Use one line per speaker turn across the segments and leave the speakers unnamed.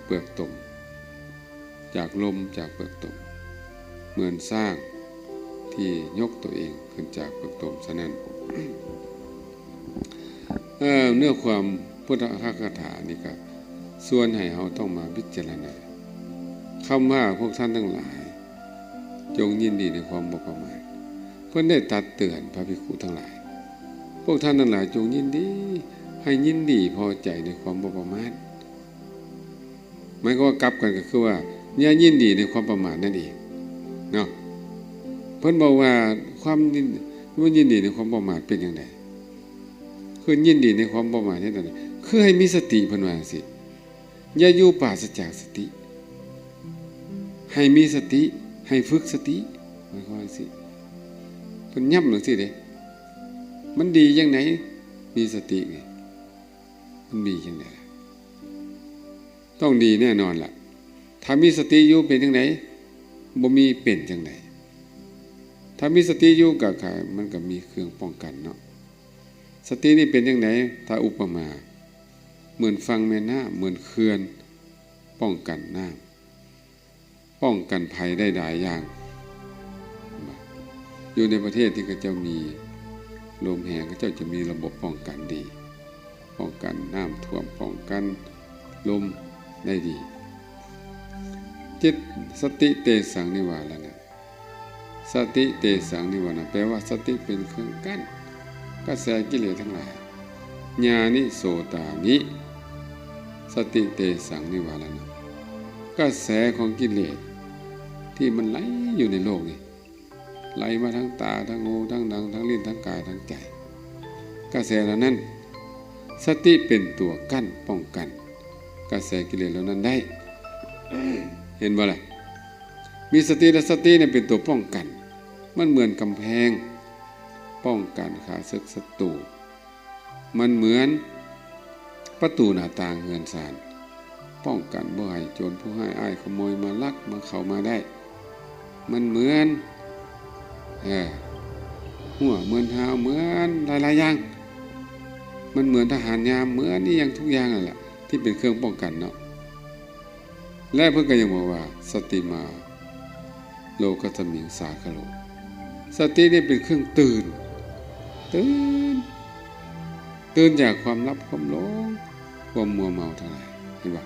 เปลือกตมจากลมจากเปลือกตมเหมือนสร้างที่ยกตัวเองขึ้นจากเปลือกตมฉะนั้นเนื้อความพุทธคาถานี่ก็ส่วนให้เราต้องมาพิจารณาคำว่าพวกท่านทั้งหลายจงยินดีในความบ่ประมาทเพื่อได้ตัดเตือนพระภิกขุทั้งหลายพวกท่านทั้งหลายจงยินดีให้ยินดีพอใจในความบ่ประมาทหมายก็ว่ากลับกันก็คือว่าอย่ายินดีในความประมาทนั่นเองเนาะเพิ่นบอกว่าความยินดีในความประมาทเป็นอย่างไรคือยินดีในความประมาทนี่นั่นคือให้มีสติเพิ่นว่าสิอย่าอยู่ปราศจากสติให้มีสติให้ฝึกสติหมายความว่าสิเพิ่นย้ำจังซี่เด้มันดีจังไหนมีสตินี่มันดีจังได๋ต้องดีแน่นอนล่ะถ้ามีสติอยู่เป็นจังได๋บ่มีเป็นจังได๋ถ้ามีสติอยู่ก็มันก็มีเครื่องป้องกันเนาะสตินี่เป็นจังได๋ถ้าอุปมาเหมือนฟังแม่น้ำเหมือนเขื่อนป้องกันน้ำป้องกันภัยได้หลายอย่างอยู่ในประเทศที่เขาเจ้ามีลมแห้งเขาเจ้าจะมีระบบป้องกันดีป้องกันน้ำท่วมป้องกันลมได้ดีจิตสติเตสังนิวาลนะสติเตสังนิวานะแปลว่าสติเป็นเครื่องกั้นกระแสกิเลสทั้งหลายญาณิโสตามิสติเตสังนิวาลนะกระแสของกิเลสที่มันไหลอยู่ในโลกนี้ไหลมาทั้งตาทั้งหูทั้งหนังทั้งลิ้นทั้งกายทั้งใจกระแสเหล่านั้นสติเป็นตัวกั้นป้องกันกระแสกิเลสเหล่านั้นได้ เห็นบ่ล่ะมีสติและสติเนี่ยเป็นตัวป้องกันมันเหมือนกำแพงป้องกันข้าศึกศัตรูมันเหมือนประตูหน้าต่างเรือนศาลป้องกันบ่ให้โจรผู้ร้ายอ้ายขโมยมาลักมาเข้ามาได้มันเหมือนหัวเหมือนเท้าเหมือนหลายๆอย่างมันเหมือนทหารยามเหมือนนี่อย่างทุกอย่างนั่นแหละที่เป็นเครื่องป้องกันเนาะและเพิ่นก็ยังบอกว่าสติมาโลกัสมิงสาคโลสตินี่เป็นเครื่องตื่นจากความลับความหลงความมัวเมาทั้งหลายเห็นบ่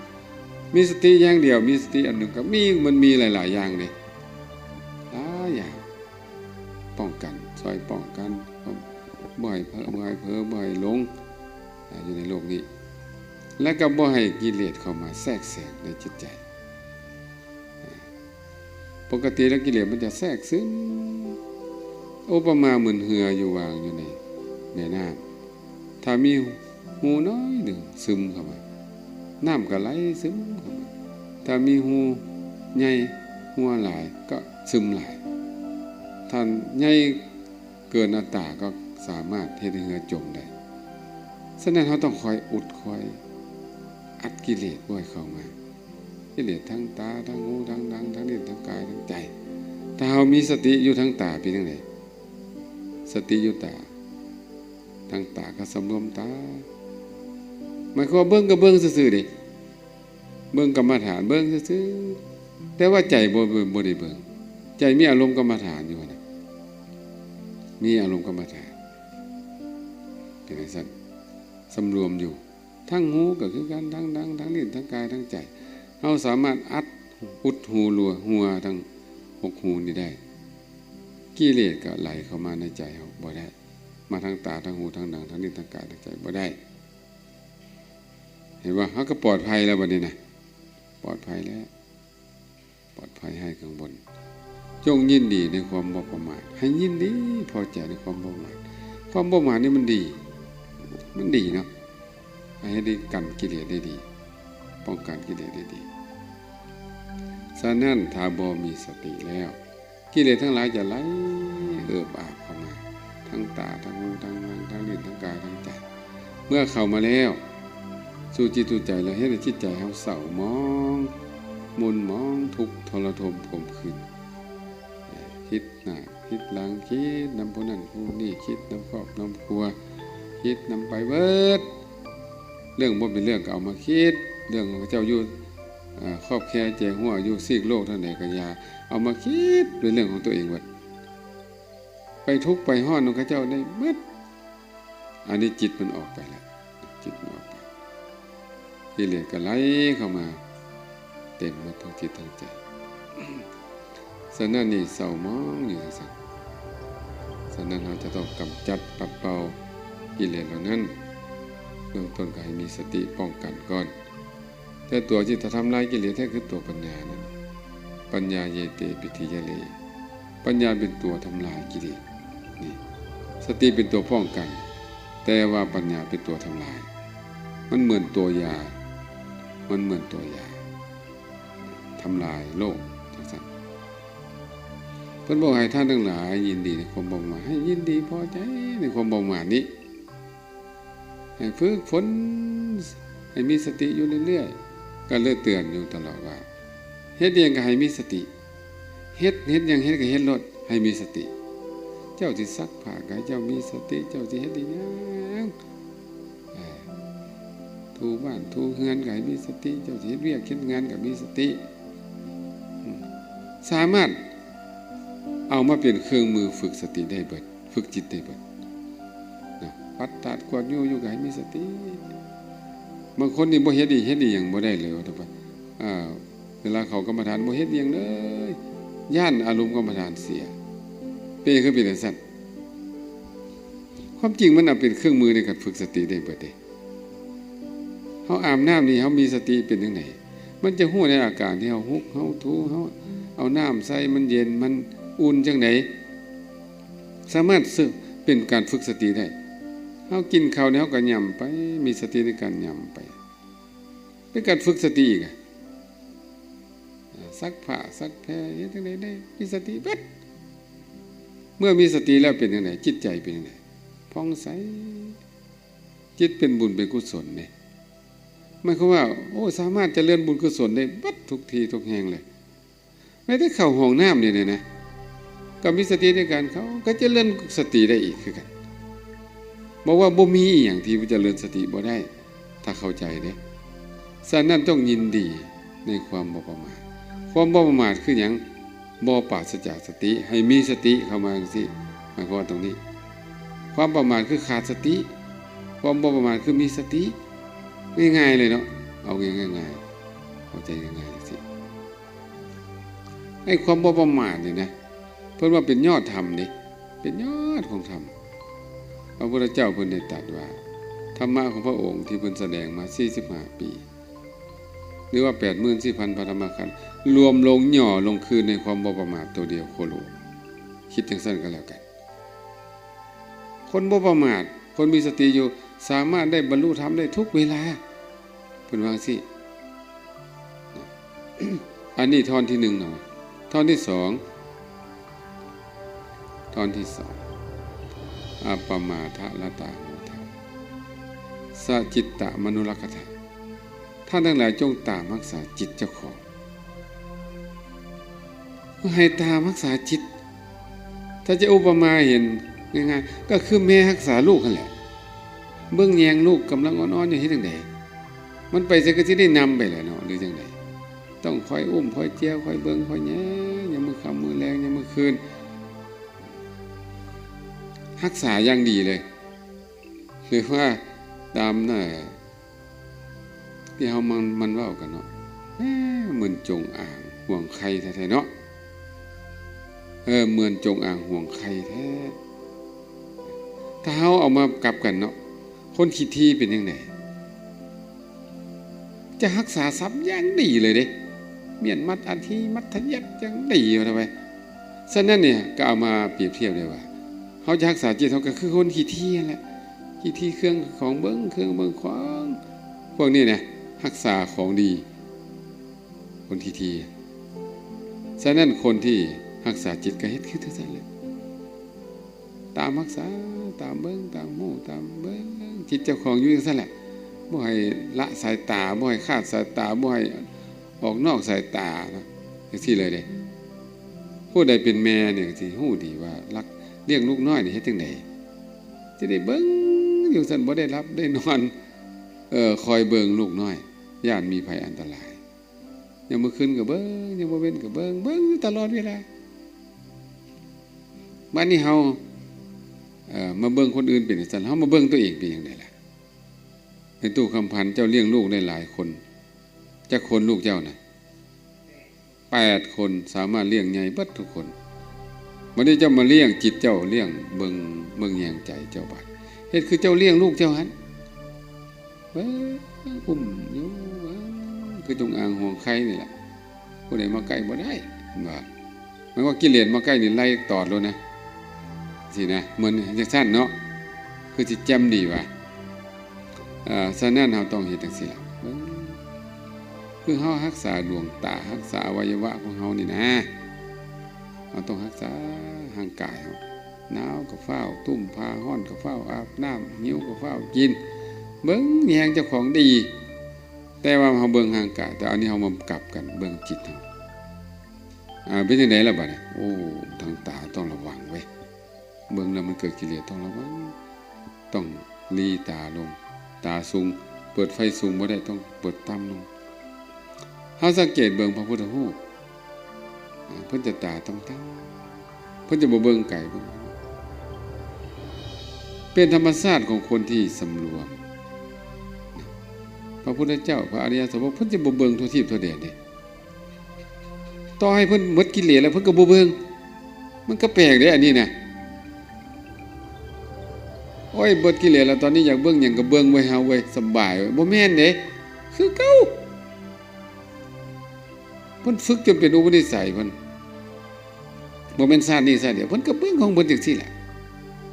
มีสติอย่างเดียวมีสติอันหนึ่งก็มันมีหลายๆอย่างนี่หลายอย่างป้องกันซอยป้องกันบ่ให้เพ้อบ่ให้หลงอยู่ในโลกนี้และก็บ่ให้กิเลสเข้ามาแทรกแซงในจิตใจปกติแล้วกิเลสมันจะแทรกซึมอุปมาเหมือนเหืออยู่วางอยู่ในแม่น้ำถ้ามีหูน้อยหนึ่งซึมเข้ามาน้ำก็ไหลซึมเข้ามาถ้ามีหูใหญ่หัวหลายก็ซึมหลายถ้าใหญ่เกินอัตราก็สามารถเฮ็ดให้เหือจมได้ฉะนั้นเราต้องคอยอุดคอยอัดกิเลสบ่ให้เข้ามากิเลสทั้งตาทั้งหูทั้งหนังทั้งลิ้นทั้งกายทั้งใจถ้าเรามีสติอยู่ทั้งตาเป็นจังได๋สติอยู่ตาทั้งตาก็สำรวมตาหมายความว่าเบิ่งก็เบิ่งซื่อๆดิเบิ่งกรรมฐานเบิ่งซื่อๆแต่ว่าใจบ่ได้เบิ่งใจมีอารมณ์กรรมฐานอยู่นะมีอารมณ์กรรมฐานเป็นไงซั่นสำรวมอยู่ทั้งหูก็คือกันทั้งดังทั้งลิ้นทั้งกายทั้งใจเราสามารถอุดหูหัวทั้ง6หูนี่ได้กิเลสก็ไหลเข้ามาในใจเราบ่ได้มาทั้งตาทั้งหูทั้งหนังทั้งลิ้นทั้งกายทั้งใจบ่ได้เห็นว่าเขาก็ปลอดภัยแล้วบัดนี้นะปลอดภัยแล้วปลอดภัยให้ข้างบนจงยินดีในความบ่ประมาทให้ยินดีพอใจในความบ่ประมาทความบ่ประมาทนี่มันดีเนาะให้ได้กันกิเลสได้ดีป้องกันกิเลสได้ดีฉะนั้นถ้าบ่มีสติแล้วกิเลสทั้งหลายจะไหลอาบเข้ามาทั้งตาทั้งหูทั้งหนังทั้งลิ้นทั้งกายทั้งใจเมื่อเข้ามาแล้วสู่จิตสู่ใจแล้วให้จิตใจเฮาเศร้าหมองมุนหมองทุกข์ทรทมขมขื่นคิดหน้าคิดหลังคิดนำผู้นั้นผู้นี้คิดนำครอบนำครัวคิดนำไปเบิดเรื่องบ่เป็นเรื่องก็เอามาคิดเรื่องของเจ้าอยู่ ครอบแค่แจงหัวอยู่ซีกโลกเท่าไหร่ก็อย่าเอามาคิดเป็นเรื่องของตัวเองวัดไปทุกข์ไปห้อนของข้าเจ้าได้หมดอันนี้จิตมันออกไปแล้วจิตมันออกไปกิเลสก็ไหลเข้ามาเต็มหมดทั้งจิตทั้งใจฉะนั้นนี่เศร้ามองอยู่สักฉะนั้นเราจะต้องกำจัดปัดเป่ากิเลสเหล่านั้นเบื้องต้นก็ให้มีสติป้องกันก่อนแต่ตัวที่จะทำลายกิเลสแท้คือตัวปัญญานั้นปัญญาเยเตปิธิยะเลปัญญาเป็นตัวทำลายกิเลสนี่สติเป็นตัวป้องกันแต่ว่าปัญญาเป็นตัวทำลายมันเหมือนตัวยามันเหมือนตัวยาทำลายโลกทั้งสิ้นเพิ่นบอกให้ท่านทั้งหลายยินดีในความบ่ประมาทให้ยินดีพอใจในความบ่ประมาทนี้ให้ฝึกฝนให้มีสติอยู่เรื่อยๆก็เลยเตือนอยู่ตลอดว่าเฮ็ดยังก็ให้มีสติเฮ็ดยังเฮ็ดก็เฮ็ดลดให้มีสติเจ้าสิซักผ้าก็ให้เจ้ามีสติเจ้าสิเฮ็ดอีหยังถูบ้านถูเฮือนก็ให้มีสติเจ้าสิเฮ็ดเวียกเฮ็ดงานก็มีสติสามารถเอามาเป็นเครื่องมือฝึกสติได้เบิดฝึกจิตได้เบิดนะปัดตัดกวาดอยู่ก็ให้มีสติบางคนนี่บ่เฮ็ดดีหยังบ่ได้เลยว่าแต่ว่าเวลาเขากรรมฐานบ่เฮ็ดหยังเลยย่านอารมณ์กรรมฐานเสียเป็นคือเป็นสัตว์ความจริงมันเป็นเครื่องมือในการฝึกสติได้เบิดเด้เฮาอาบน้ำนี่เฮามีสติเป็นจังได๋มันจะฮู้ในอาการที่เฮาฮุกเฮาถูเฮาเอาน้ำใส่มันเย็นมันอุ่นจังได๋สามารถเป็นการฝึกสติได้เฮากินข้าวเนี่ยเฮาก็ย่ำไปมีสติในการย่ำไปเป็นการฝึกสติอีกซักผ้าซักแพรเฮ็ดจังได๋ได้มีสติเบิดเมื่อมีสติแล้วเป็นจังได๋จิตใจเป็นจังได๋ผ่องใสจิตเป็นบุญเป็นกุศลนี่หมายความว่าโอ้สามารถเจริญบุญกุศลได้เบิดทุกทีทุกแห่งเลยไม่ได้เข้าห้องน้ำนี่นะก็มีสติในการเขาก็เจริญสติได้อีกคือกันบอกว่าบ่มีอีหยังที่จะเจริญสติบ่ได้ถ้าเข้าใจเด้ฉะนั้นต้องยินดีในความบ่ประมาทความบ่ประมาทคือหยังบ่ปราศจากสติให้มีสติเข้ามาจังซี่หมายความว่าตรงนี้ความประมาทคือขาดสติความบ่ประมาทคือมีสติง่ายๆเลยเนาะเอาง่ายๆเข้าใจง่ายๆสิไอ้ความบ่ประมาทนี่นะเพิ่นว่าเป็นยอดธรรมนี่เป็นยอดของธรรมพระพุทธเจ้าเพิ่นได้ตรัสว่าธรรมะของพระองค์ที่เพิ่นแสดงมา45ปีหรือว่า 84,000 พระธรรมขันธ์รวมลงย่อลงคือในความบ่ประมาทตัวเดียวโคโลคิดจังซั่นก็แล้วกันคนบ่ประมาทคนมีสติอยู่สามารถได้บรรลุธรรมได้ทุกเวลาเพิ่นว่าสิ อันนี้ท่อนที่1เนาะท่อนที่2อาปมาทะละตาโหทะสัจจิตตมนุรักขะท่านทั้งหลายจงตามรักษาจิตเจ้าของให้ตามรักษาจิตถ้าจะอุปมาเห็นง่ายๆก็คือแม่รักษาลูกนั่นแหละเบิ่งแยงลูกกำลังอ่อนๆอยู่เฮ็ดจังได๋มันไปสิก็สิได้นำไปแหละเนาะหรือจังได๋ต้องคอยอุ้มคอยเจียวคอยเบิ่งคอยแย่ยามมื้อค่ำมื้อแลงยามมื้อคืนรักษาอย่างดีเลยหรือว่าตามน่ะที่เฮามันเว้ากันเนาะเหมือนจงอางห่วงไข่แท้ๆเนาะเหมือนจงอางห่วงไข่แท้ถ้าเฮาเอามากลับกันเนาะคนขี้ที่เป็นจังได๋จะรักษาทรัพย์อย่างดีเลยเด้เมียนมัดอาทิมัธยัตอย่างดีว่าทำไมฉะนั้นเนี่ยก็เอามาเปรียบเทียบได้ว่าเฮาจะรักษาจิตเฮาก็คือคนขี้ที่นั่นแหละขี้ที่เครื่องของเบิ่งเครื่องเบิ่งของพวกนี้เนี่ยรักษาของดีคนขี้ที่ฉะนั้นคนที่รักษาจิตก็เฮ็ดคือจังซั่นแหละตามรักษาตามเบิ่งตามหูตามเบิ่งจิตเจ้าของอยู่จังซั่นแหละบ่ให้ละสายตาบ่ให้ขาดสายตาบ่ให้ออกนอกสายตานะจังซี่เลยเด้ผู้ใดเป็นแม่เนี่ยสิฮู้ดีว่ารักเลี้ยงลูกน้อยนี่เฮ็ดจังได๋สิได้เบิ่งอยู่ซั่นบ่ได้รับได้นอนคอยเบิ่งลูกน้อยย่านมีภัยอันตราย ยังมื้อคืนก็เบิ่งยังบ่เว้นก็เบิ่งอยู่ตลอดเวลาบัดนี้เฮามาเบิ่งคนอื่นเป็นจังซั่นเฮามาเบิ่งตัวเองเป็นจังได๋ล่ะในตู้คำพันธ์เจ้าเลี้ยงลูกได้หลายคนจักคนลูกเจ้าน่ะ8คนสามารถเลี้ยงใหญ่เบิดทุกคนบัดนี้เจ้ามาเลี้ยงจิตเจ้าเลี้ยงเบิ่งแยงใจเจ้าบาดเฮ็ดคือเจ้าเลี้ยงลูกเจ้าหั่นอุ้มอยู่คือจงอางห่วงไข่นี่แหละผู้ใดมาใกล้บ่ได้ว่ามันว่ากิเลสมาใกล้นี่ไล่ตอดแล้วนะสินะเหมือนจังซั่นเนาะคือสิแจ่มดีว่ะฉะนั้นเฮาต้องเฮ็ดจังซี่ล่ะคือเฮารักษาดวงตารักษาอวัยวะของเฮานี่นะเฮาต้องรักษาร่างกายเฮาหนาวก็เฝ้าตุ้มผ้าร้อนก็เฝ้าอาบน้ำหิวก็เฝ้ากินเบิ่งแยงเจ้าของดีแต่ว่าเฮาเบิ่งร่างกายแต่อันนี้เฮามากลับกันเบิ่งจิตเฮาเป็นจังได๋ล่ะบัดนี้โอ้ทางตาต้องระวังเว้ยเบิ่งแล้วมันเกิดกิเลสต้องระวังต้องลีตาลงตาสูงเปิดไฟสูงบ่ได้ต้องเปิดต่ำลงเฮาสังเกตเบิ่งพระพุทธรูปเพิ่นจะตาต่ำๆเพิ่นจะบ่เบิ่งไกลเบิ่งเป็นธรรมชาติของคนที่สำรวมพระพุทธเจ้าพระอริยสาวกเพิ่นจะบ่เบิ่งทั่วทิพย์ทั่วแดนเด้ต่อให้เพิ่นหมดกิเลสแล้วเพิ่นก็บ่เบิ่งมันก็แปลกเด้อันนี้น่ะโอ้ยเบิดกิเลสแล้วตอนนี้อยากเบิ่งหยังก็เบิ่งไว้เฮาเว้ยสบายเว้ยบ่แม่นเด้คือเก่าเพิ่นฝึกจนเป็นอุปนิสัยเพิ่นบ่แม่นชาตินี้ชาติเดียวเพิ่นก็เบิ่งของเพิ่นจังซี่แหละ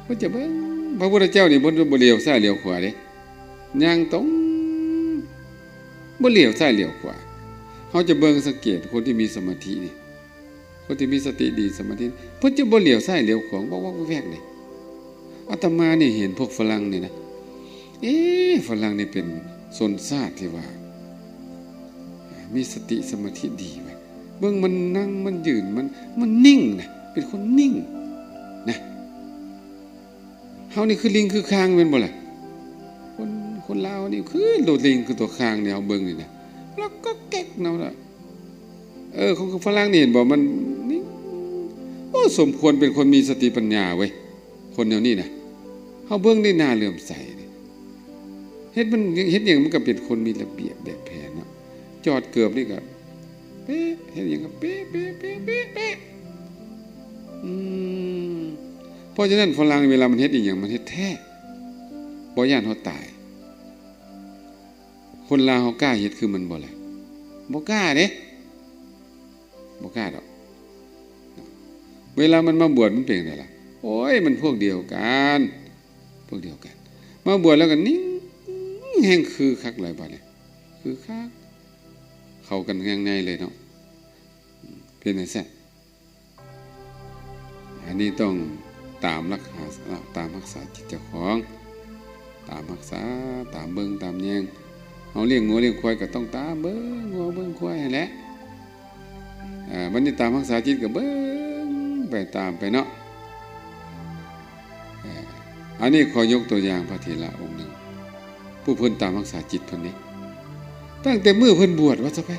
เพิ่นจะเบิ่งพระพุทธเจ้านี่เพิ่นบ่เลี้ยวซ้ายเลี้ยวขวาเด้ย่างตรงบ่เลี้ยวซ้ายเลี้ยวขวาเฮาจะเบิ่งสังเกตคนที่มีสมาธินี่คนที่มีสติดีสมาธิเพิ่นจะบ่เลี้ยวซ้ายเลี้ยวขวาบ่แวกนี่อาตมานี่เห็นพวกฝรั่งนี่นะฝรั่งนี่เป็นชนชาติที่ว่ามีสติสมาธิดีไว้เบิ่งมันนั่งมันยืนมันนิ่งนะเป็นคนนิ่งนะเฮานี่คือลิงคือคางแม่นบ่ล่ะคนลาวนี่คือโลดลิงคือตัวคางเนี่ยเอาเบิ่งนี่นะแล้วก็แก๊กเนาะล่ะของฝรั่งนี่เห็นบ่มันนี่โอ้สมควรเป็นคนมีสติปัญญาเว้ยคนแนวนี้นะเฮาเบิ่งได้น่าเลื่อมใสเฮ็ดหยังมันก็เป็นคนมีระเบียบแบบแผนเนาะจอดเกือบนี่ก็เป๊ะเฮ็ดหยังก็เป๊ะเพราะฉะนั้นฝรั่งเวลามันเฮ็ดอีหยังมันเฮ็ดแท้บ่ย้านเฮาตายคนลาวเฮากล้าเฮ็ดคือมันบ่ล่ะบ่กล้าเด้บ่กล้าดอกเวลามันมาบวชมันเป็นจังไดล่ะโอ้ยมันพวกเดียวกันมาบวชแล้วก็นิ่งแห่งคือคักหลายบาดนี่คือคักเข้ากันอย่างในเลยเนาะเป็นจังซั่นอันนี้ต้องตามรักษาจิตเจ้าของตามรักษาตามเบิ่งตามแยงเฮาเลี้ยงงัวเลี้ยงควายก็ต้องตามเบิ่งงัวเบิ่งควายนั่นแหละบัดนี้ตามรักษาจิตก็เบิ่งไปตามไปเนาะอันนี้ขอยกตัวอย่างพระเถระองค์หนึ่งผู้เพิ่นตามรักษาจิตเพิ่นนี่ตั้งแต่มื้อเพิ่นบวชว่าซะไป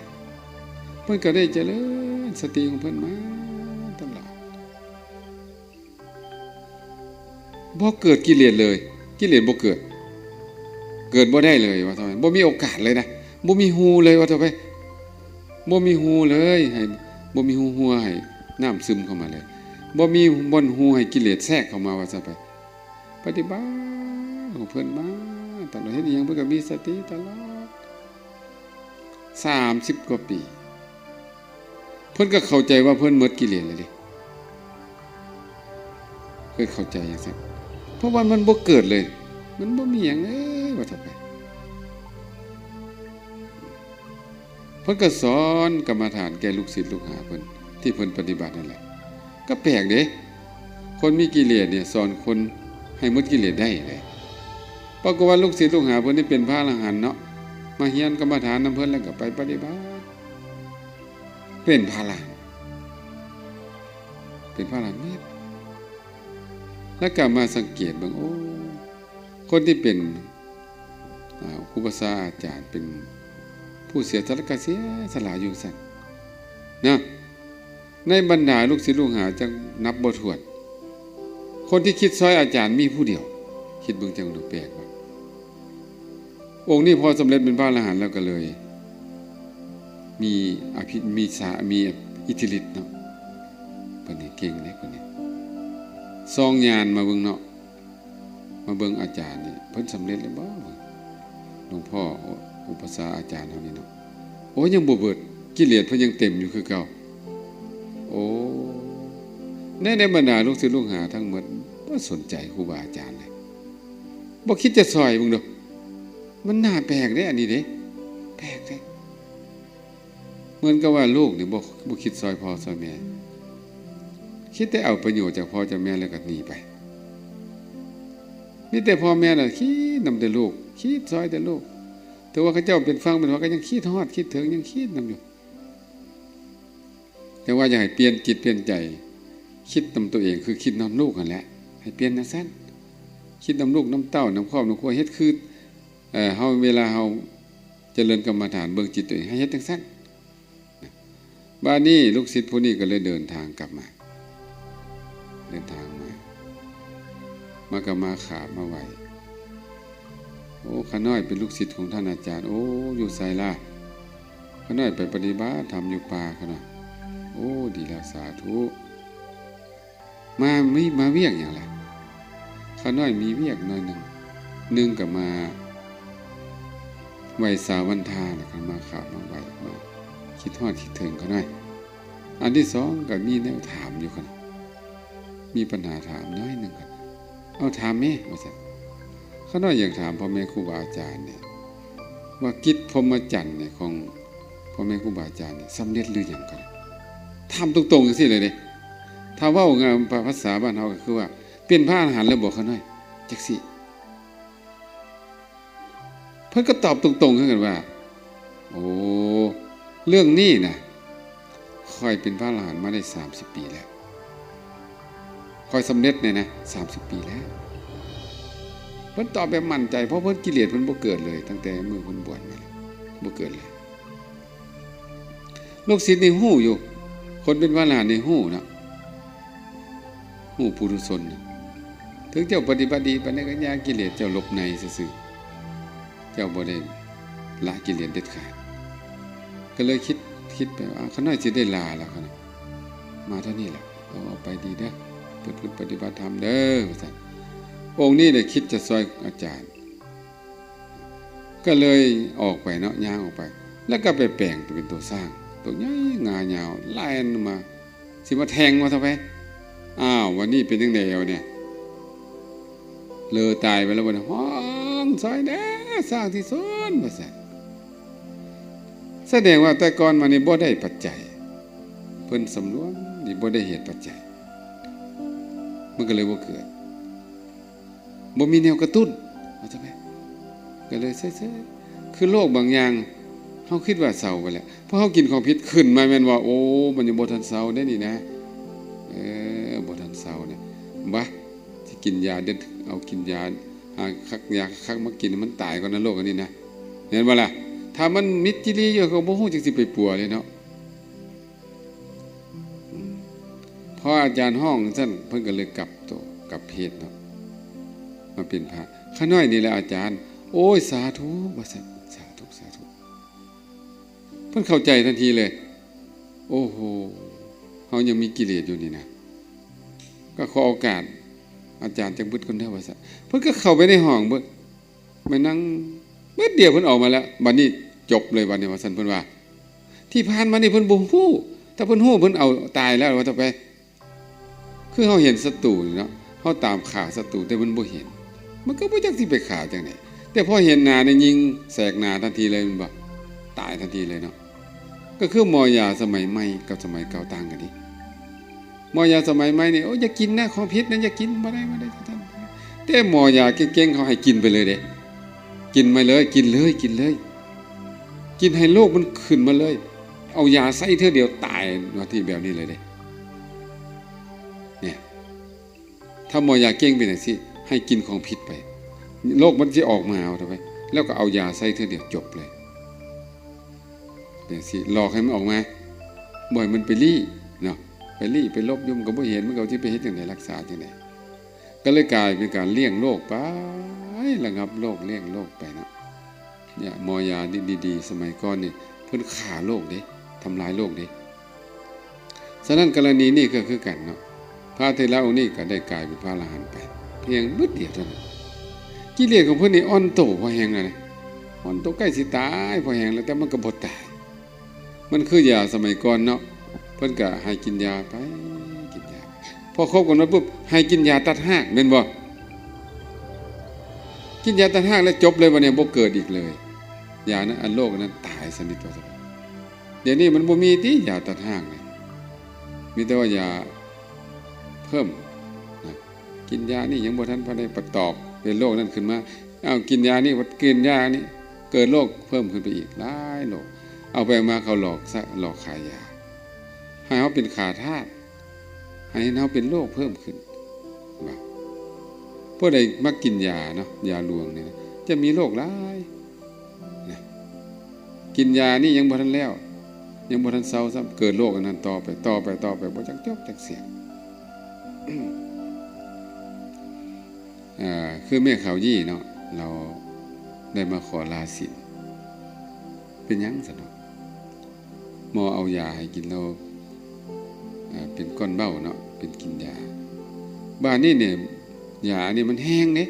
เพิ่นก็ได้เจริญสติของเพิ่นมาตลอดบ่เกิดกิเลสเลยกิเลสบ่เกิดบ่ได้เลยว่าซะไปบ่มีโอกาสเลยนะบ่มีหูเลยว่าซะไปบ่มีหูเลยให้บ่มีหูให้น้ำซึมเข้ามาเลยบ่มีบ่อนหูให้กิเลสแทรกเข้ามาว่าซะไปปฏิบัติของเพิ่นมาตลอดเฮ็ดอีหยังเพิ่นก็มีสติตลอด30กว่าปีเพิ่นก็เข้าใจว่าเพิ่นหมดกิเลสแล้วดิเคยเข้าใจอย่างซั่นเพราะว่ามันบ่เกิดเลยมันบ่มีหยังเลยว่าซั่นไปเพิ่นก็สอนกรรมฐานแก่ลูกศิษย์ลูกหาเพิ่นที่เพิ่นปฏิบัตินั่นแหละก็แปลกเด้คนมีกิเลสเนี่ยสอนคนให้หมดกิเลสได้เลยปรากฏว่าลูกศิษย์ลูกหาเพิ่นนี่เป็นพระอรหันต์เนาะมาเรียนกรรมฐานนำเพิ่นแล้วก็ไปปฏิบัติเป็นพระอรหันต์แล้วก็มาสังเกตเบิ่งโอ้คนที่เป็นครูบาอาจารย์เป็นผู้เสียสละอยู่ซั่น นะในบรรดาลูกศิษย์ลูกหาจังนับบ่ถ้วนคนที่คิดซอยอาจารย์มีผู้เดียวคิดเบิ่งจังดูแปลกว่าองค์นี้พอสำเร็จเป็นพระอรหันต์แล้วก็เลยมีมีอิทธิฤทธิ์เนาะเพิ่นนี่เก่งเด้คนนี้ซองญาณมาเบิ่งเนาะมาเบิ่งอาจารย์นี่เพิ่นสำเร็จแล้วบ่หลวงพ่ออุปสาอาจารย์เฮานี่เนาะโอ้ยังบ่เบิดกิเลสเพิ่นยังเต็มอยู่คือเก่าโอ้ในบรรดาลูกศิษย์ลูกหาทั้งหมดบ่สนใจครูบาอาจารย์เลยบ่คิดจะซอยเบิ่งดอกมันน่าแปลกเด้อันนี้เด้แปลกเด้เหมือนกับว่าลูกนี่บ่คิดซอยพ่อซอยแม่คิดแต่เอาประโยชน์จากพ่อจากแม่แล้วก็หนีไปมีแต่พ่อแม่น่ะคิดนำแต่ลูกคิดซอยแต่ลูกแต่ว่าเขาเจ้าเป็นฟังเป็นว่าก็ยังคิดฮอดคิดถึงยังคิดนำอยู่แต่ว่าอย่าให้เปลี่ยนจิตเปลี่ยนใจคิดนำตัวเองคือคิดนำลูกนั่นแหละให้เปลี่ยนนะซั่นคิดนำลูกนำเต้านำครอบนำครัวเฮ็ดคือเฮาเวลาเฮาเจริญกรรมฐานเบิ่งจิตตัวเองให้เฮ็ดจังซั่นบ้านนี้ลูกศิษย์ผู้นี้ก็เลยเดินทางกลับมาเดินทางมาก็มาขาบมาไหวโอ้ข้าน้อยเป็นลูกศิษย์ของท่านอาจารย์โอ้อยู่ไสล่ะข้าน้อยไปปฏิบัติธรรมอยู่ป่าข้าน้อยโอ้ดีแล้วสาธุมาเวียกอย่างไรข้าน้อยมีเวียกหน่อยนึงก็มาไหวสาวันทาแล้วก็มาขาบมาไหวมาคิดฮอดคิดถึงข้าน้อยอันที่สองก็มีแนวถามอยู่ข้าน้อยมีปัญหาถามน้อยนึงครับเอาถามแม่ว่าซั่นข้าน้อยอยากถามพ่อแม่ครูบาอาจารย์เนี่ยว่ากิจพรหมจรรย์เนี่ยของพ่อแม่ครูบาอาจารย์เนี่ยสำเร็จหรือยังกันถามตรงๆจังซี่เลยเด้ถ้าเว้างามภาษาบ้านเฮาก็คือว่าเป็นพระอรหันต์แล้วบ่ข้าน้อยจักซี่เพิ่นก็ตอบตรงๆคือกันว่าโอ้เรื่องนี้น่ะค่อยเป็นพระอรหันต์มาได้30ปีแล้วค่อยสำเร็จเนี่ยนะ30ปีแล้วเพิ่นตอบแบบมั่นใจเพราะเพิ่นกิเลสเพิ่นบ่เกิดเลยตั้งแต่มื้อเพิ่นบวชมาแล้วบ่เกิดเลยลูกศิษย์นี่ฮู้อยู่คนเป็นพระอรหันต์นี่ฮู้นะฮู้ปุถุชนถึงเจ้าปฏิบัติดีปานใดก็ยากิเลสเจ้าหลบในซื่อๆเจ้าบ่ได้ละกิเลสเด็ดขาดก็เลยคิดไปว่าข้าน้อยสิได้ลาแล้วคั่นมาเท่านี้แหละเอาไปดีเด้อพึ่งปฏิบัติธรรมเด้อว่าซั่นองค์นี้ได้คิดจะซอยอาจารย์ก็เลยออกไปเนาะย่างออกไปแล้วก็ไปแปลงตัวเป็นตัวสร้างตัวใหญ่งายาวไล่มาสิมาแทงมาซะไปอ้าววันนี้เป็นจังได๋เอาเนี่ยเลอตายไปแล้วบ่ฮ้องซอยแน่สร้างที่สุดว่าซั่นแสดงว่าแต่ก่อนมานี่บ่ได้ปัจจัยเพิ่นสำรวมนี่บ่ได้เหตุปัจจัยมันก็เลยบ่เกิดบ่มีแนวกระตุ้นว่าจังได๋ก็เลยเซ่ๆคือโลกบางอย่างเฮาคิดว่าเศร้าไปแล้วพอเฮากินของผิดขึ้นมาแม่นว่าโอ้มันยังบ่ทันเศร้าได้นี่นะบ่ทันเศร้าเนี่ยบ่สิกินยาเด็ดเอากินยาคักยาคักมากินมันตายก่อนนะโลกอันนี้นะเห็นบ่ล่ะถ้ามันมิจฉาอยู่ก็บ่ฮู้จักสิไปปัวเลยเนาะพออาจารย์ห้องซั่นเพิ่นก็เลยกลับตัวกลับเพศเนาะมาเป็นพระข้าน้อยนี่แหละอาจารย์โอ้ยสาธุว่าซั่นสาธุเพิ่นเข้าใจทันทีเลยโอ้โหเฮายังมีกิเลสอยู่นี่นะก็ขอโอกาสอาจารย์จังบึดคนเด้อว่าซั่นเพิ่นก็เข้าไปในห้องเบิดมานั่งเมื่อเดียวเพิ่นออกมาแล้วบัดนี้จบเลยบัดนี้ว่าซั่นเพิ่นว่าที่ผ่านมานี่เพิ่นบ่ฮู้ถ้าเพิ่นฮู้เพิ่นเอาตายแล้วว่าต่อไปคือเฮาเห็นศัตรูเนาะเฮาตามฆ่าศัตรูแต่มันบ่เห็นมันก็บ่จักสิไปฆ่าจังได๋แต่พอเห็นหน้านี่ยิงแสกหน้าทันทีเลยมันบ่ตายทันทีเลยเนาะก็คือหมอยาสมัยใหม่กับสมัยเก่าต่างกันดิหมอยาสมัยใหม่นี่โอ้อย่ากินนะของพิษนะอย่ากินบ่ได้ท่านแต่หมอยาเก่งๆเขาให้กินไปเลยเด้กินมาเลยกินให้โรคมันขึ้นมาเลยเอายาใส่เทื่อเดียวตายว่าที่แบบนี้เลยเด้เนี่ยถ้าหมอยาเก่งเป็นจังซี่ให้กินของพิษไปโรคมันสิออกมาเอาเท่าไปแล้วก็เอายาใส่เทื่อเดียวจบเลยเนี่ยสิหลอกให้มันออกมา บ่อยมันไปลี่เนาะไปลี่ไปลบยุ่มก็บ่เห็นมันก็สิไปเฮ็ดจังได๋รักษาจังได๋ก็เลยกลายเป็นการเลี้ยงโรคไประงับโรคเลี้ยงโรคไปนะเนี่ยหมอยาดีๆสมัยก่อนนี่เพิ่นฆ่าโรคเด้ทำลายโรคเด้ฉะนั้นกรณีนี้ก็คือกันเนาะพระเถระองค์นี้ก็ได้กลายเป็นพระอรหันต์ไปเพียงบึดเดียวเท่านั้นกิเลสของเพิ่นนี่อ่อนโตพอแฮงแล้วนะอ่อนโตใกล้สิตายพอแฮงแล้วแต่มันก็บ่ตายมันคือยาสมัยก่อนเนาะเพิ่นก็ให้กินยาไปกินยาพอครบกันมาปุ๊บให้กินยาตัดหากแม่นบ่กินยาตัดหากแล้วจบเลยวันนี้บ่เกิดอีกเลยยานั้นอันโรคนั้นตายสนิทตัวซะเดี๋ยวนี้มันบ่มีติยาตัดหากนี่มีแต่ว่ายาเพิ่มนะกินยานี่ยังบ่ทันพอได้ประตอบเป็นโรคนั้นขึ้นมาเอากินยานี่กินยานี่เกิดโรคเพิ่มขึ้นไปอีกหลายโรคเอาไปมาเขาหลอกขายยาให้เขาเป็นขาทาสให้เขาเป็นโรคเพิ่มขึ้นว่าพวกใดมักกินยาเนาะยาลวงเนี่ยจะมีโรคหลายนะกินยานี่ยังบ่ทันแล้วยังบ่ทันเศร้าซ้ำเกิดโรคอันนั้นต่อไปบ่จักจบจักเสียคือแม่ข่าวยี่เนาะเราได้มาขอลาศีลเป็นหยังซะเนาะหมอเอายาให้กินเราเป็นก้อนเบ้าเนาะเป็นกินยาบ้านนี่เนี่ยยานี่มันแห้งเด้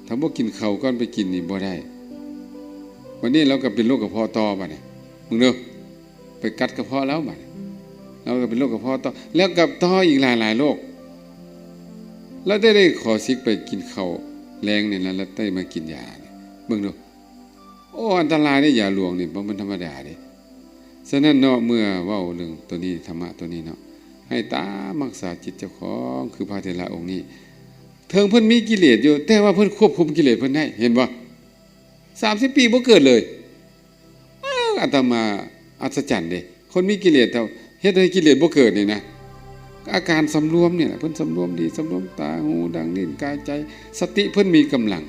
ถ้าบ่กินข้าวก่อนไปกินนี่บ่ได้วันนี้เราก็เป็นโรคกระเพาะต่อบัดนี้มึงเด้อไปกัดกระเพาะแล้วบัดเราก็เป็นโรคกระเพาะต่อแล้วกับต่ออีกหลายๆโรคแล้วได้ขอซิกไปกินข้าวแรงนี่แล้วได้มากินยาเนี่ยมึงเด้อโอ้อันตรายได้ยาหลวงนี่บ่มันธรรมดาเด้ฉะนั้นเนาะเมื่อเว้าเรื่องตัวนี้ธรรมะตัวนี้เนาะให้ตามรักษาจิตเจ้าของคือพระเถระองค์นี้เทิงเพิ่นมีกิเลสอยู่แต่ว่าเพิ่นควบคุมกิเลสเพิ่นได้เห็นบ่30 ปีบ่เกิดเลยอาตมาอัศจรรย์เด้คนมีกิเลสเท่าเฮ็ดให้กิเลสบ่เกิดนี่นะอาการสำรวมเนี่ยเพิ่นสำรวมดีสำรวมตาหูดังลิ้นกายใจสติเพิ่นมีกำลัง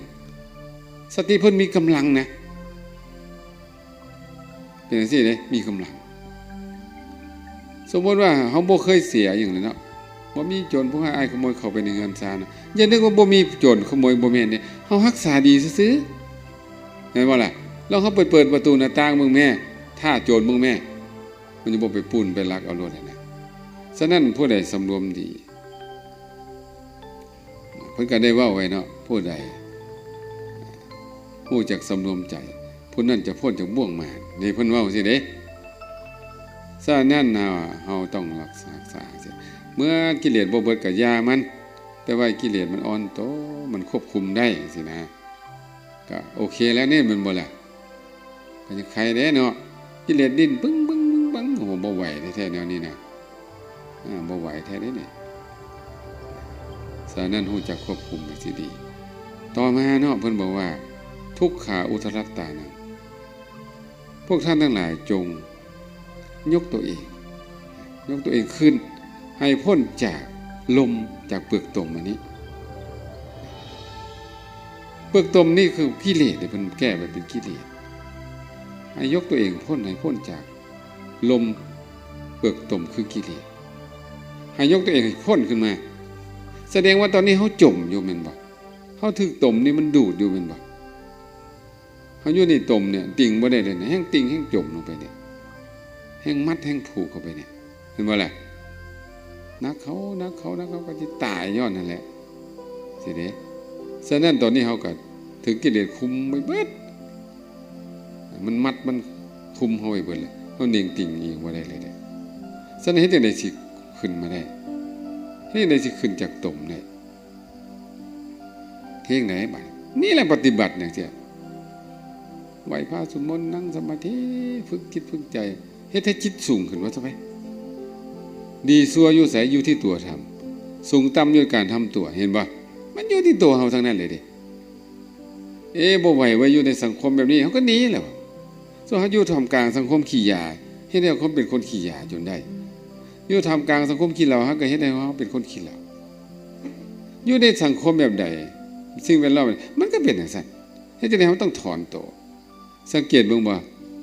สติเพิ่นมีกำลังนะเป็นจังซี่เด้มีกำลังสมมุติว่าเฮาบ่เคยเสียอย่างนั้นเนาะบ่มีโจรผู้ร้ายขโมยเข้าไปในเรือนซานะอย่านึกว่าบ่มีโจรขโมยบ่แม่นเด้เฮารักษาดีซื่อๆเห็นบ่ล่ะลองเฮาเปิดประตูหน้าต่างมึงแม่ถ้าโจรมึงแม่มันจะบ่ไปปุ้นไปลักเอารถนะฉะนั้นผู้ใดสำรวมดีเพิ่นก็ได้เว้าไว้เนาะผู้ใดรู้จักสำรวมใจผู้นั้นจะพ้นจากบ่วงมารนี่เพิ่นเว้าสิเด้ฉะนั้นเฮาต้องรักษาสิเมื่อกิเลสบ่เบิดก็ยามันแต่ว่ากิเลสมันอ่อนโตมันควบคุมได้สินะก็โอเคแล้วนี่มันบ่ล่ะก็จะใครเด้เนาะกิเลสดิ้นปึ้งโอ้บ่ไหวแท้ๆแนวนี้นะบ่ไหวแท้เด้นี่ฉะนั้นฮู้จักควบคุมสิดีต่อมาเนาะเพิ่นบอกว่าทุกขาอุทรัตตานังพวกท่านทั้งหลายจงยกตัวเองขึ้นให้พ้นจากลมจากเปลือกตมอันนี้เปลือกตมนี่คือกิเลสเพิ่นแก้ไปเป็นกิเลสให้ยกตัวเองให้พ้นจากลมเปลือกตมคือกิเลสให้ยกตัวเองให้พ้นขึ้นมาแสดงว่าตอนนี้เฮาจมอยู่แม่นบ่เฮาถูกตมนี่มันดูดอยู่แม่นบ่เฮาอยู่ในตมเนี่ยติ่งบ่ได้เลยนะแห้งติ่งแห้งจมลงไปเนี่ยแห้งมัดแห้งผูกเข้าไปเนี่ยเห็นบ่ล่ะนักเขาก็สิตายย้อนนั่นแหละสิเด้ฉะนั้นตอนนี้เฮาก็ถึงกิเลสคุมไปเบิดมันมัดมันคุมเฮาไว้เบิดเลยเฮาเน่งติ่งอีกบ่ได้เลยเด้ฉะนั้นเฮ็ดจังได๋สิขึ้นมาได้เฮ็ดจังได๋สิขึ้นจากตมได้เฮ็ดจังได๋บัดนี่แหละปฏิบัติจังซี่ไหว้พระสวดมนต์นั่งสมาธิฝึกจิตฝึกใจเฮ็ดให้จิตสูงขึ้นว่าซะไปดีชั่วอยู่ไสอยู่ที่ตัวทำสูงต่ำอยู่การทำตัวเห็นบ่มันอยู่ที่ตัวเฮาทั้งนั้นเลยเด้บ่ไหวไว้อยู่ในสังคมแบบนี้เฮาก็หนีแล้วส่วนเฮาอยู่ท่ามกลางสังคมขี้ยาเฮ็ดให้เขาเป็นคนขี้ยาจนได้อยู่ท่ามกลางสังคมขี้เหล้าเฮาก็เฮ็ดให้เขาเป็นคนขี้เหล้าอยู่ในสังคมแบบใดสิ่งแวดล้อมมันก็เป็นจังซั่นเฮ็ดจังได๋เฮาต้องถอนตัวสังเกตเบิ่งบ่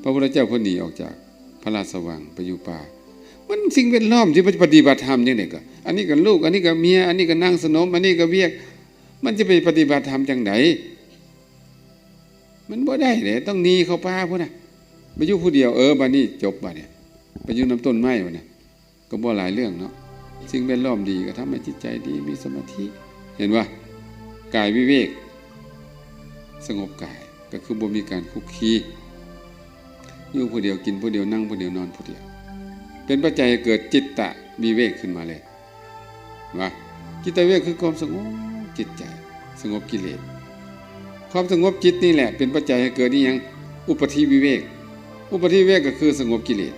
พระพุทธเจ้าเพิ่นหนีออกจาก พระราชวังไปอยู่ป่ามันสิ่งแวดล้อมที่ปฏิบัติธรรมจังได๋ก็อันนี้ก็ลูกอันนี้ก็เมียอันนี้ก็นางสนมอันนี้ก็เวียกมันจะไปปฏิบัติธรรมจังได๋มันบ่ได้เด้ต้องหนีเข้าป่าพุ่นน่ะไปอยู่ผู้เดียวบัดนี้จบบัดเนี่ยไปอยู่น้ำต้นไม้พุ่นน่ะก็บ่หลายเรื่องเนาะสิ่งแวดล้อมดีก็ทำให้จิตใจดีมีสมาธิเห็นว่ากายวิเวกสงบกายก็คือบ่มีการคุกคีอยู่ผู้เดียวกินผู้เดียวนั่งผู้เดียวนอนผู้เดียวเป็นปัจจัยให้เกิดจิตตะวิเวกขึ้นมาเลยว่าจิตตะวิเวกคือความสงบจิตใจสงบกิเลสความสงบจิตนี่แหละเป็นปัจจัยให้เกิดนี่ยังอุปธิวิเวกอุปธิวิเวกก็คือสงบกิเลส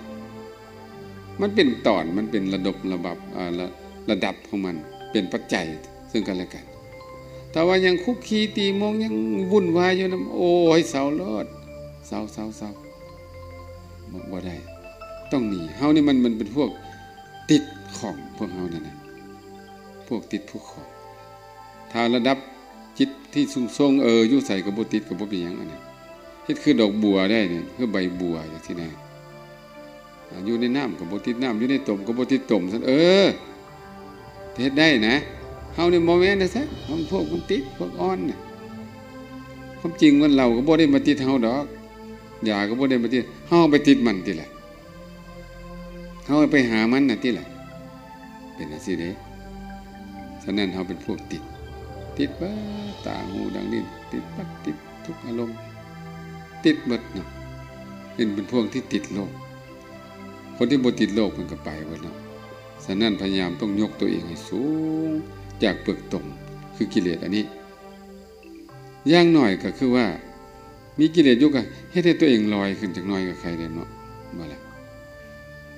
มันเป็นตอนมันเป็นระดับของมันเป็นปัจจัยซึ่งกันและกันแต่ว่ายังคุกคีตีมงยังวุ่นวายอยู่นำโอ้ยเศร้าลอดเศร้าบ่ได้ต้องหนีเฮานี่มันเป็นพวกติดของพวกเฮานั่นน่ะพวกติดพวกของถ้าระดับจิตที่สูงอยู่ใส่ก็บ่ติดก็บ่เป็นหยังอันนั้นเฮ็ดคือดอกบัวได้เนี่ยคือใบบัวจังซี่นะอยู่ในน้ำก็บ่ติดน้ำอยู่ในต้มก็บ่ติดต้มซั่นเฮ็ดได้นะเฮานี่บ่แม่นนะซะมันพวกมันติดพวกอ่อนน่ะความจริงมันเราก็บ่ได้มาติดเฮาดอกยาก็บ่ได้มาติดเฮาไปติดมันติล่ะเฮาไปหามันน่ะติล่ะเป็นจังซี่เด้ฉะนั้นเฮาเป็นพวกติดบ่ตาหูดังลิ้นติดปัดติดทุกอารมณ์ติดหมดเนาะเป็นพวกที่ติดโลกคนที่บ่ติดโลกมันก็ไปหมดเนาะฉะนั้นพยายามต้องยกตัวเองให้สูงจากเปลือกตมคือกิเลสอันนี้อย่างน้อยก็คือว่ามีกิเลสอยู่ก็เฮ็ดให้ตัวเองลอยขึ้นจากน้อยกับใครได้เนาะบ่ล่ะ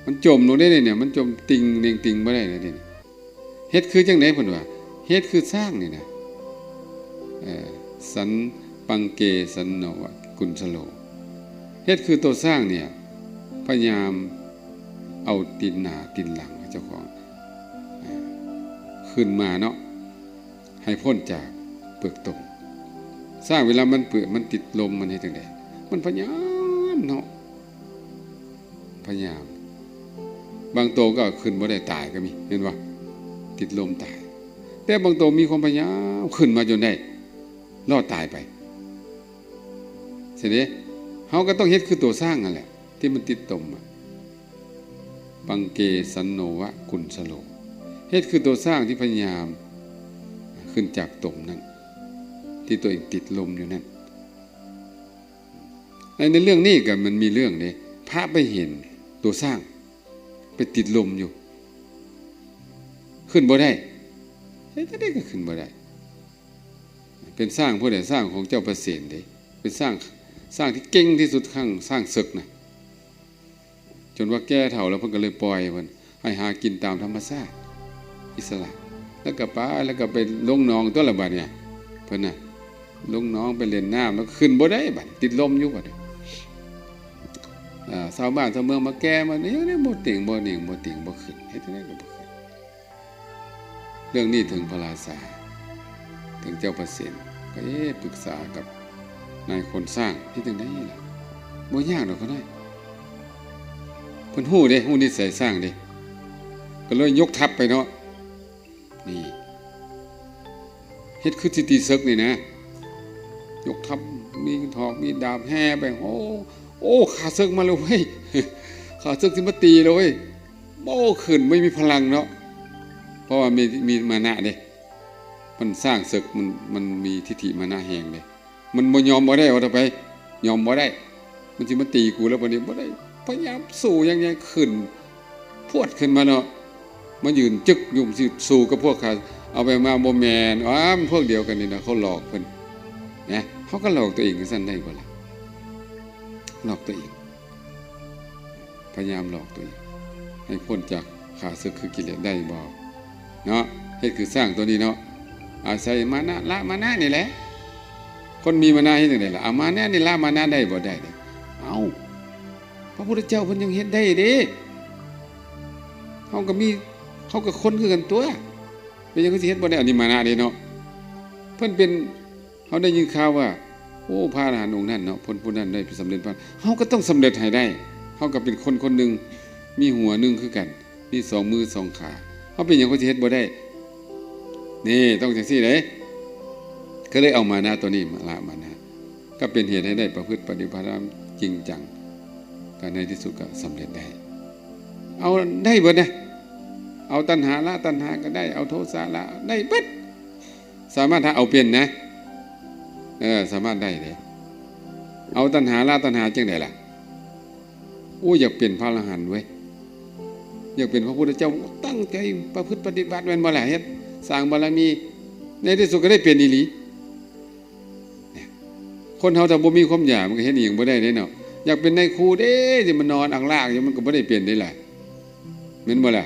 มันจมลงได้เนี่ยมันจมติงเน่งติงบ่ได้เลยนี่เฮ็ดคือจังได๋เพิ่นว่าเฮ็ดคือสร้างนี่นะสันปังเกสันโนวะกุลสโลเฮ็ดคือตัวสร้างเนี่ยพยายามเอาตีนหน้าตีนหลังเจ้าของขึ้นมาเนาะให้พ้นจากเปลือกตมสร้างเวลามันเปื้อนมันติดลมมันเฮ็ดจังได๋มันพยายามเนาะพยายามบางตัวก็ขึ้นบ่ได้ตายก็มีเห็นบ่ติดลมตายแต่บางตัวมีความพยายามขึ้นมาจนได้รอดตายไปเสิเด้เฮาก็ต้องเฮ็ดคือตัวสร้างนั่นแหละที่มันติดตมปังเกสันโนวะกุลสโลเฮ็ดคือตัวสร้างที่พยายามขึ้นจากตมนั้นที่ตัวเองติดลมอยู่นั่นในเรื่องนี้ก็มันมีเรื่องเด้พระไปเห็นตัวสร้างไปติดลมอยู่ขึ้นบ่ได้เฮ็ดจังได๋ก็ขึ้นบ่ได้เป็นสร้างผู้ใดสร้างของเจ้าประเสริฐเด้เป็นสร้างที่เก่งที่สุดข้างสร้างศึกนะจนว่าแก่เฒ่าแล้วเพิ่นก็เลยปล่อยเพิ่นให้หากินตามธรรมชาติอิสระแล้วก็ไปลงหนองตัวละบัดเนี่ยเพิ่นน่ะลงหนองไปเล่นน้ำแล้วขึ้นบ่ได้บัดติดลมอยู่บัดชาวบ้านชาวเมืองมาแก่มานี่บ่ติ่งบ่หนิงบ่ติ่งบ่ขึ้นเฮ็ดจังได๋ก็บ่ขึ้นเรื่องนี้ถึงพระราชาถึงเจ้าประสิทธิ์ก็ปรึกษากับนายคนสร้างที่จังได๋ล่ะบ่ยากดอกก็ได้เพิ่นฮู้เด้ฮู้นิสัยสร้างเด้ก็เลยยกทัพไปเนาะนี่เฮ็ดคือสิตีศึกนี่นะยกทัพมีถอกมีดาบแห่ไปโอ้ข้าศึกมาเลยเว้ยข้าศึกสิมาตีเลยเว้ยโอ้ขึ้นไม่มีพลังเนาะเพราะว่ามีมานะเด้มันสร้างศึกมันมีทิฏฐิมานะแฮงเด้มันบ่ยอมบ่ได้ว่าไปยอมบ่ได้มันสิมาตีกูแล้วบัดนี้บ่ได้พยายามสู้อย่างใหญ่ขึ้นพวดขึ้นมาเนาะมายืนจึกยุ่มสิสู้กับพวกข้าเอาไปมาบ่แม่นมันพวกเดียวกันนี่นะเขาหลอกเพิ่นนะเขาก็หลอกตัวเองซั่นได้บ่ล่ะหลอกตัวเองพยายามหลอกตัวเองให้พ้นจากข้าศึกคือกิเลสได้บ่เนาะเฮ็ดคือสร้างตัวนี้เนาะอาศัยมานะละมานะนี่แหละคนมีมานะเฮ็ดจังได๋ล่ะเอามานะนี่ละมานะได้บ่ได้เด้เอาพระพุทธเจ้าเพิ่นยังเฮ็ดได้เด้เฮาก็คนคือกันตัวเป็นหยังสิเฮ็ดบ่ได้อันนี้มานะเด้เนาะเพิ่นเป็นเฮาได้ยินข่าวว่าโอ้พระอรหันต์องค์นั้นเนาะผู้นั้นได้สำเร็จพระเฮาก็ต้องสำเร็จให้ได้ เฮาก็เป็นคนคนหนึ่งมีหัวหนึ่งคือกันมีสองมือสองขาเฮาเป็นหยังเขาสิเฮ็ดบ่ได้นี่ต้องจังซี่เด้ก็เลยเอามานะตัวนี้มาละมานะก็เป็นเหตุให้ได้ประพฤติปฏิบัติธรรมจริงจังก็ในที่สุดก็สำเร็จได้เอาได้เบิดนะเอาตัณหาละตัณหาก็ได้เอาโทสะละได้เบิดสามารถถ้าเอาเป็นนะสามารถได้เลยเอาตัณหาละตัณหาจังได๋ล่ะอยากเป็นพระอรหันต์เว้ยอยากเป็นพระพุทธเจ้าตั้งใจประพฤติปฏิบัติแม่นบ่ล่ะเฮ็ดสร้างบารมีในที่สุดก็ได้เป็นอีหลีคนเฮาถ้าบ่มีความอยากมันก็เฮ็ดอีหยังบ่ได้เด้เนาะอยากเป็นนายครูเด้สิมันนอนอักลากอยู่มันก็บ่ได้เป็นได้ล่ะแม่นบ่ล่ะ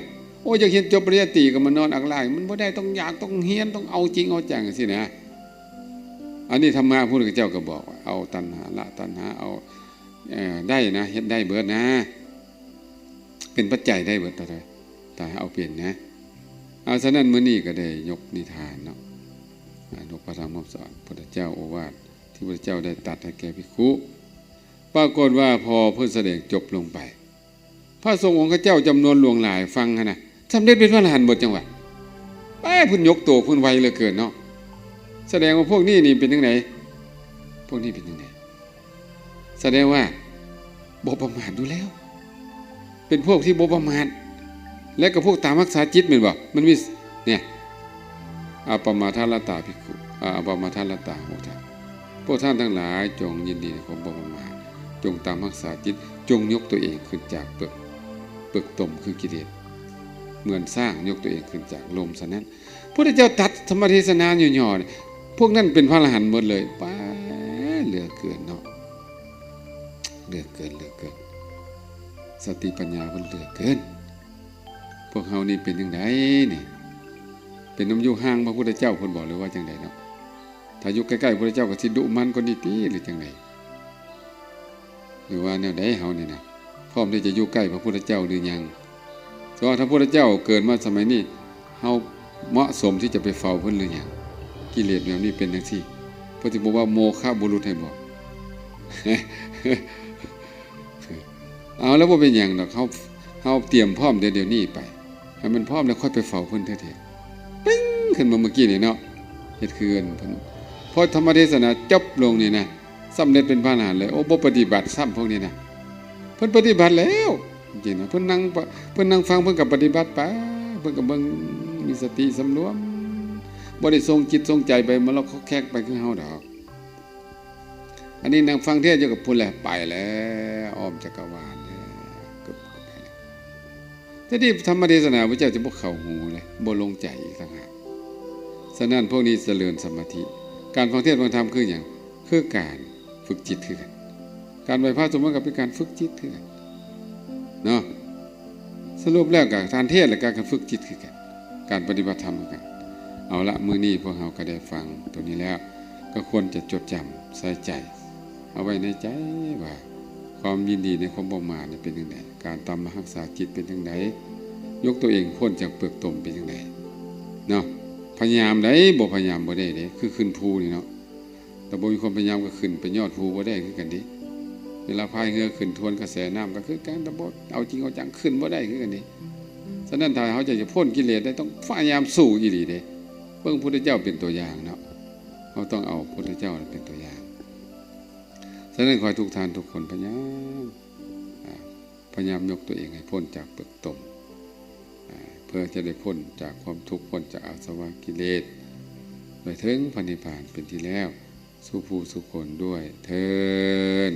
อยากเรียนจบปริญญาตรีก็มานอนอักลากมันบ่ได้ต้องอยากต้องเรียนต้องเอาจริงเอาจังจังซี่นะอันนี้ธรรมะพระพุทธเจ้าก็บอกว่าเอาตัณหาละตัณหาเอาได้นะเฮ็ดได้เบิดนะเป็นปัจจัยได้เบิดแต่เอาเปลี่ยนนะเอาฉะนั้นมื้อนี้ก็ได้ยกนิทานเนาะนกพระธรรมคำสอนพุทธเจ้าโอวาทที่พุทธเจ้าได้ตรัสให้แก่ภิกขุปรากฏว่าพอเพิ่นแสดงจบลงไปพระสงฆ์องค์เจ้าจำนวนหลวงหลายฟังนะสำเร็จเป็นพระอรหันต์หมดจังหวะเพิ่นยกตัวเพิ่นไวเหลือเกินเนาะแสดงว่าพวกนี้นี่เป็นจังได๋พวกนี้เป็นจังได๋แสดงว่าบ่ประมาทดูแล้วเป็นพวกที่บ่ประมาทและก็พวกตามรักษาจิตแม่นบ่มันมีเนี่ยอปมาทารตาภิกขุอปมาทารตาโหทะพวกท่านทั้งหลายจงยินดีในความบ่ประมาทจงตามรักษาจิตจงยกตัวเองขึ้นจากเปลือกตมคือกิเลสเหมือนสร้างยกตัวเองขึ้นจากลมฉะนั้นพระพุทธเจ้าตรัสธรรมเทศนาย่อๆพวกนั้นเป็นพระอรหันต์หมดเลยป้าเหลือเกินเนาะเหลือเกินสติปัญญามันเหลือเกินพวกเฮานี่เป็นจังไดนี่เป็นน้ำอยู่ห่างพระพุทธเจ้าเพิ่นบอกเลยว่าจังไดเนาะถ้าอยู่ใกล้ๆพระพุทธเจ้าก็สิดุมันกว่านี้ติหรือจังไดหรือว่าแนวใดเฮานี่นะพร้อมที่จะอยู่ใกล้พระพุทธเจ้าหรือยังเพราะถ้าพระพุทธเจ้าเกิดมาสมัยนี้เฮาเหมาะสมที่จะไปเฝ้าเพิ่นหรือยังกิเลสแบบนี้เป็นจังซี่เพิ่นสิบอกว่าโมฆะบุรุษให้บอก เอาแล้วบ่เป็นหยังดอกเฮาเตรียมพร้อมเดี๋ยวนี้ไปให้มันพร้อมแล้วค่อยไปเฝ้าเพิ่นเถิดๆปิ้งขึ้นมาเมื่อกี้นี่เนาะเฮ็ดคือเพิ่นพอธรรมเทศนาจบลงนี่นะสำเร็จเป็นพระอรหันต์เลยบ่ปฏิบัติซ้ำพวกนี้นะเพิ่นปฏิบัติแล้วจริงๆนะเพิ่นนั่งฟังเพิ่นก็ปฏิบัติไปเพิ่นก็เบิ่งมีสติสำรวมบ่ได้ทรงจิตทรงใจไปมันเราเขาแขกไปคือเฮาดอกอันนี้นั่งฟังเทศน์อยู่กับพุ่นแหละไปแล้วอ้อมจักรวาลก็ไปแล้วแต่ที่ธรรมเทศนาพระเจ้าจะบ่เข้าหูเลยบ่ลงใจอีกต่างหากฉะนั้นพวกนี้เจริญสมาธิการฟังเทศน์ฟังธรรมคือหยังคือการฝึกจิตคือกันการไหว้พระสวดมนต์ก็เป็นการฝึกจิตคือกันเนาะสรุปแล้วก็การเทศน์และการฝึกจิตคือกันการปฏิบัติธรรมคือกันเอาละมื้อนี้พวกเราก็ได้ฟังตัวนี้แล้วก็ควรจะจดจำใส่ใจเอาไว้ในใจว่าความยินดีในความบ่มาเนี่ยเป็นจังไดการตามรักษาจิตเป็นจังไดยกตัวเองพ้นจากเปลือกตมเป็นจังไดเนาะพยายามได้บ่พยายามบ่ได้เด้คือขึ้นภูนี่เนาะแต่บ่มีความพยายามก็ขึ้นไปยอดภูบ่ได้คือกันดิเวลาพายเรือขึ้นทวนกระแสน้ำก็คือการตะบ่เอาจริงเอาจังขึ้นบ่ได้คือกันดิฉะนั้นถ้าเขาจะพ้นกิเลสได้ต้องพยายามสู้อีหลีเด้เบิ่งพระพุทธเจ้าเป็นตัวอย่างเนาะเขาต้องเอาพระพุทธเจ้าเป็นตัวอย่างฉะนั้นขอให้ทุกท่านทุกคนพยายามยกตัวเองให้พ้นจากเปลือกตมเพื่อจะได้พ้นจากความทุกข์พ้นจากอาสวะกิเลสไปถึงพระนิพพานเป็นที่แล้วสู่ผู้สุคนด้วยเทอญ